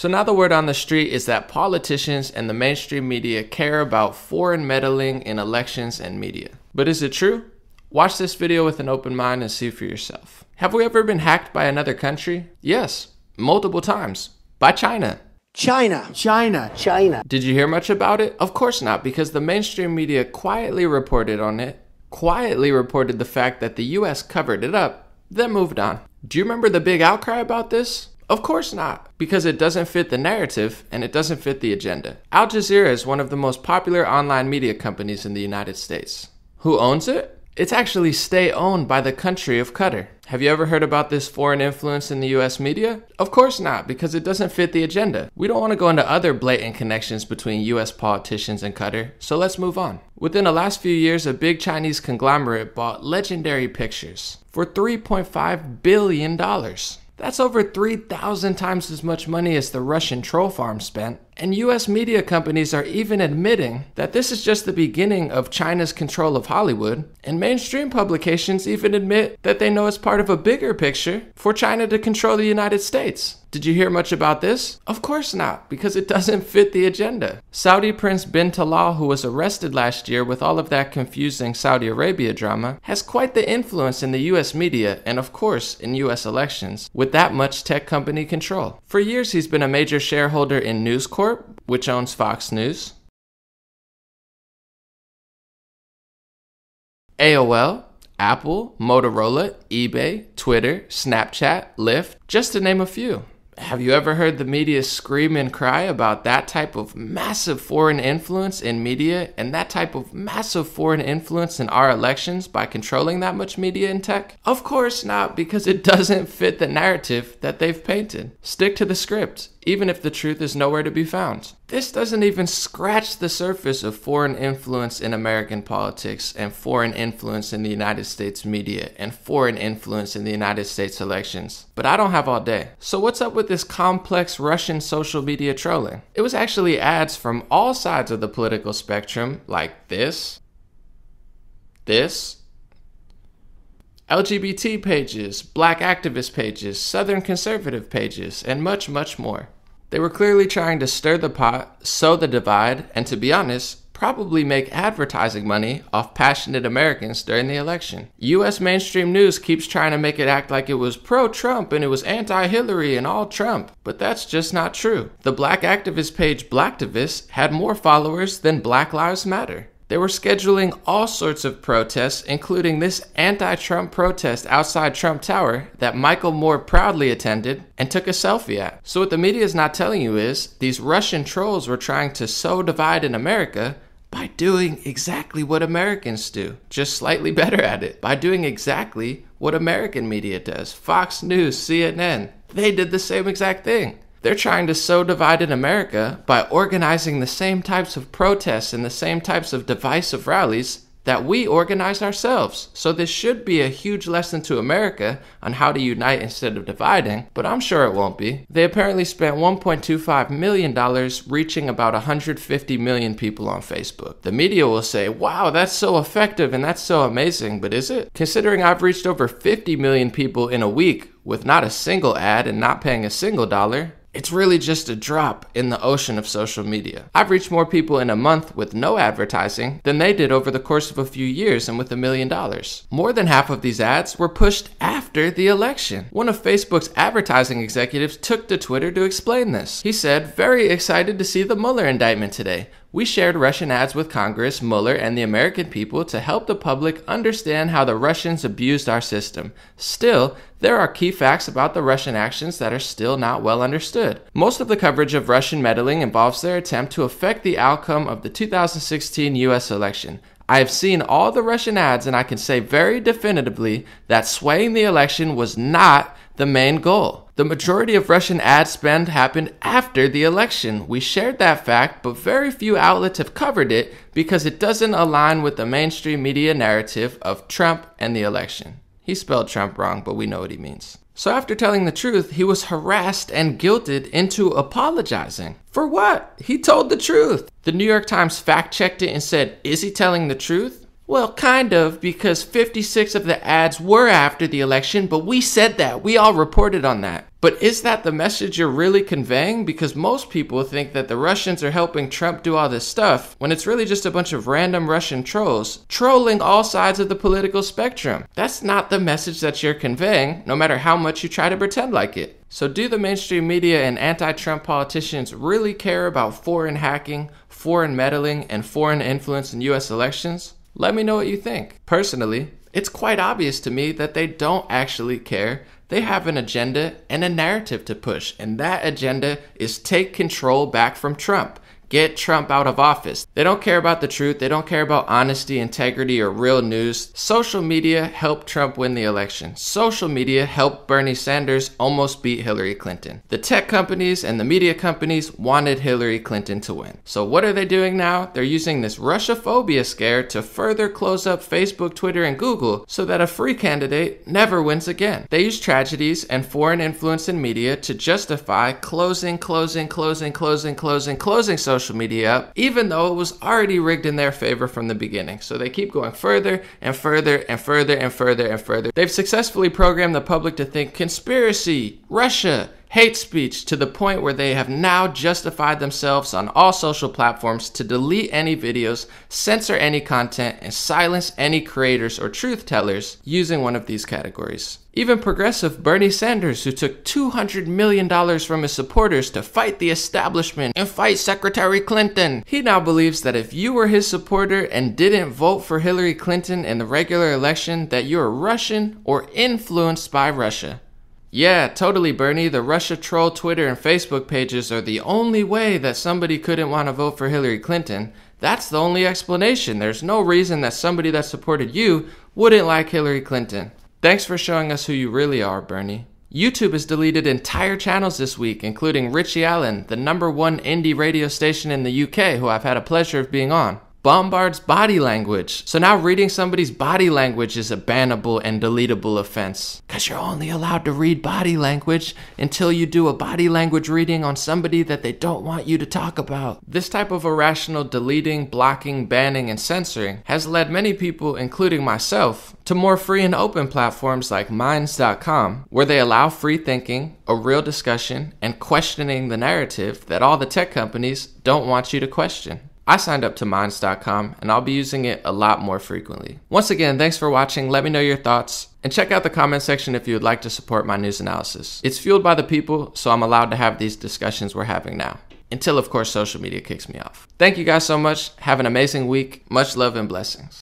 So now the word on the street is that politicians and the mainstream media care about foreign meddling in elections and media. But is it true? Watch this video with an open mind and see for yourself. Have we ever been hacked by another country? Yes, multiple times. By China. China. Did you hear much about it? Of course not, because the mainstream media quietly reported on it, quietly reported the fact that the US covered it up, then moved on. Do you remember the big outcry about this? Of course not, because it doesn't fit the narrative and it doesn't fit the agenda. Al Jazeera is one of the most popular online media companies in the United States. Who owns it? It's actually state-owned by the country of Qatar. Have you ever heard about this foreign influence in the US media? Of course not, because it doesn't fit the agenda. We don't want to go into other blatant connections between US politicians and Qatar, so let's move on. Within the last few years, a big Chinese conglomerate bought Legendary Pictures for $3.5 billion. That's over 3,000 times as much money as the Russian troll farm spent. And US media companies are even admitting that this is just the beginning of China's control of Hollywood. And mainstream publications even admit that they know it's part of a bigger picture for China to control the United States. Did you hear much about this? Of course not, because it doesn't fit the agenda. Saudi Prince bin Talal, who was arrested last year with all of that confusing Saudi Arabia drama, has quite the influence in the US media and of course in US elections, with that much tech company control. For years he's been a major shareholder in News Corp, which owns Fox News, AOL, Apple, Motorola, eBay, Twitter, Snapchat, Lyft, just to name a few. Have you ever heard the media scream and cry about that type of massive foreign influence in media and that type of massive foreign influence in our elections by controlling that much media and tech? Of course not, because it doesn't fit the narrative that they've painted. Stick to the script, even if the truth is nowhere to be found. This doesn't even scratch the surface of foreign influence in American politics and foreign influence in the United States media and foreign influence in the United States elections. But I don't have all day. So what's up with this complex Russian social media trolling? It was actually ads from all sides of the political spectrum, like this, LGBT pages, black activist pages, Southern conservative pages, and much, much more. They were clearly trying to stir the pot, sow the divide, and to be honest, probably make advertising money off passionate Americans during the election. US mainstream news keeps trying to make it act like it was pro-Trump and it was anti-Hillary and all Trump, but that's just not true. The black activist page Blacktivist had more followers than Black Lives Matter. They were scheduling all sorts of protests, including this anti-Trump protest outside Trump Tower that Michael Moore proudly attended and took a selfie at. So what the media is not telling you is these Russian trolls were trying to sow divide in America by doing exactly what Americans do, just slightly better at it, by doing exactly what American media does. Fox News, CNN, they did the same exact thing. They're trying to sow divide in America by organizing the same types of protests and the same types of divisive rallies that we organize ourselves. So this should be a huge lesson to America on how to unite instead of dividing, but I'm sure it won't be. They apparently spent $1.25 million reaching about 150 million people on Facebook. The media will say, wow, that's so effective and that's so amazing, but is it? Considering I've reached over 50 million people in a week with not a single ad and not paying a single dollar, it's really just a drop in the ocean of social media. I've reached more people in a month with no advertising than they did over the course of a few years and with $1 million. More than half of these ads were pushed after the election. One of Facebook's advertising executives took to Twitter to explain this. He said, "Very excited to see the Mueller indictment today. We shared Russian ads with Congress, Mueller, and the American people to help the public understand how the Russians abused our system. Still, there are key facts about the Russian actions that are still not well understood. Most of the coverage of Russian meddling involves their attempt to affect the outcome of the 2016 US election. I have seen all the Russian ads and I can say very definitively that swaying the election was not the main goal. The majority of Russian ad spend happened after the election. We shared that fact, but very few outlets have covered it because it doesn't align with the mainstream media narrative of Trump and the election." He spelled Trump wrong, but we know what he means. So after telling the truth, he was harassed and guilted into apologizing. For what? He told the truth. The New York Times fact-checked it and said, is he telling the truth? Well, kind of, because 56 of the ads were after the election, but we said that. We all reported on that. But is that the message you're really conveying? Because most people think that the Russians are helping Trump do all this stuff, when it's really just a bunch of random Russian trolls trolling all sides of the political spectrum. That's not the message that you're conveying, no matter how much you try to pretend like it. So do the mainstream media and anti-Trump politicians really care about foreign hacking, foreign meddling, and foreign influence in US elections? Let me know what you think. Personally, it's quite obvious to me that they don't actually care. They have an agenda and a narrative to push, and that agenda is take control back from Trump. Get Trump out of office. They don't care about the truth. They don't care about honesty, integrity, or real news. Social media helped Trump win the election. Social media helped Bernie Sanders almost beat Hillary Clinton. The tech companies and the media companies wanted Hillary Clinton to win. So what are they doing now? They're using this Russophobia scare to further close up Facebook, Twitter, and Google so that a free candidate never wins again. They use tragedies and foreign influence in media to justify closing social media up, even though it was already rigged in their favor from the beginning. So they keep going further and further and further and further and further. They've successfully programmed the public to think conspiracy, Russia, hate speech, to the point where they have now justified themselves on all social platforms to delete any videos, censor any content, and silence any creators or truth tellers using one of these categories. Even progressive Bernie Sanders, who took $200 million from his supporters to fight the establishment and fight Secretary Clinton, he now believes that if you were his supporter and didn't vote for Hillary Clinton in the regular election, that you're Russian or influenced by Russia. Yeah, totally, Bernie. The Russia troll Twitter and Facebook pages are the only way that somebody couldn't want to vote for Hillary Clinton. That's the only explanation. There's no reason that somebody that supported you wouldn't like Hillary Clinton. Thanks for showing us who you really are, Bernie. YouTube has deleted entire channels this week, including Richie Allen, the #1 indie radio station in the UK, who I've had a pleasure of being on. Bombard's body language. So now reading somebody's body language is a bannable and deletable offense. Because you're only allowed to read body language until you do a body language reading on somebody that they don't want you to talk about. This type of irrational deleting, blocking, banning, and censoring has led many people, including myself, to more free and open platforms like Minds.com, where they allow free thinking, a real discussion, and questioning the narrative that all the tech companies don't want you to question. I signed up to Minds.com, and I'll be using it a lot more frequently. Once again, thanks for watching. Let me know your thoughts, and check out the comment section if you would like to support my news analysis. It's fueled by the people, so I'm allowed to have these discussions we're having now. Until, of course, social media kicks me off. Thank you guys so much. Have an amazing week. Much love and blessings.